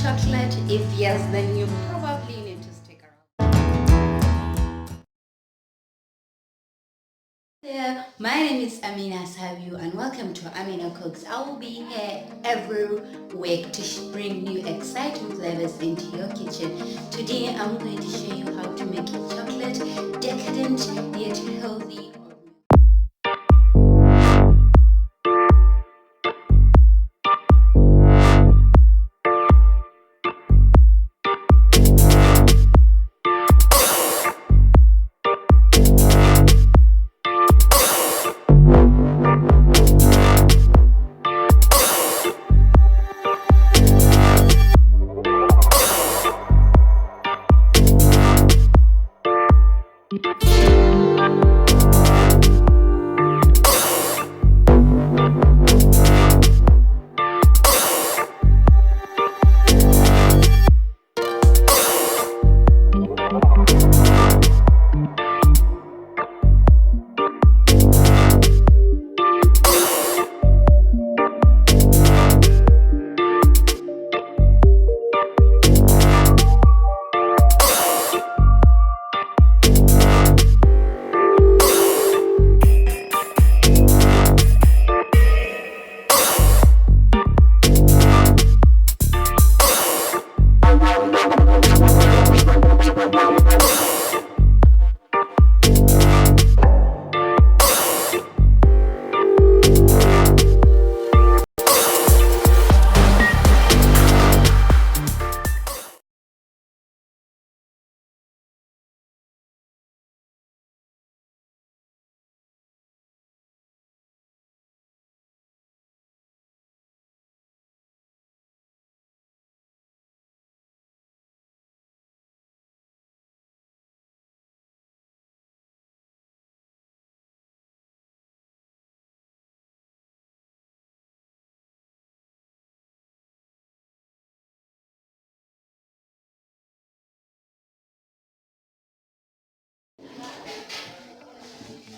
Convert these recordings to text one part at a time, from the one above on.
chocolate? If yes, then you probably need to stick around. There, my name is Amina Saviu and welcome to Amina Cooks. I will be here every week to bring you exciting flavors into your kitchen. Today I'm going to show you how to make chocolate decadent yet healthy.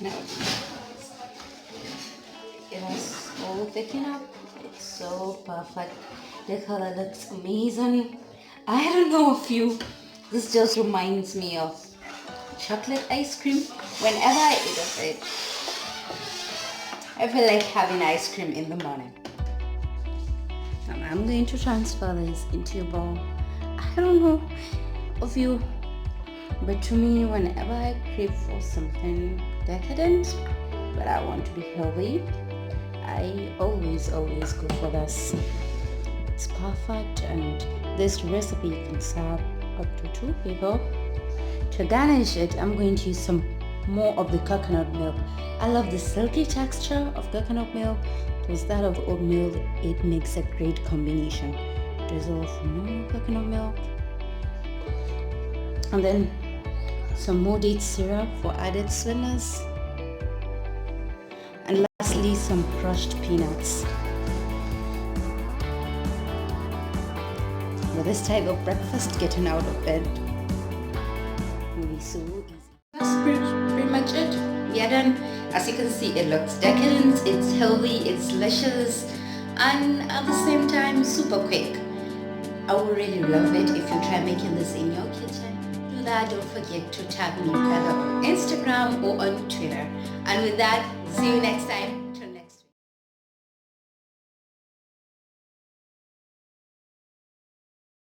Now, it was all taken up. It's so perfect. The color looks amazing. I don't know if you, this just reminds me of chocolate ice cream. Whenever I eat of it, I feel like having ice cream in the morning. And I'm going to transfer this into a bowl. I don't know of you, but to me, whenever I crave for something decadent, but I want to be healthy, I always go for this. It's perfect, and this recipe can serve up to 2 people. To garnish it, I'm going to use some more of the coconut milk. I love the silky texture of coconut milk. With that of oatmeal, it makes a great combination. Drizzle of more coconut milk, and then some more date syrup for added sweetness, and lastly some crushed peanuts. For this type of breakfast, getting out of bed will be so easy. That's pretty much it. We are done. As you can see, it looks decadent, it's healthy, it's delicious, and at the same time super quick. I would really love it if you try making this in your kitchen. Do that, don't forget to tag me either on Instagram or on Twitter. And with that, see you next time.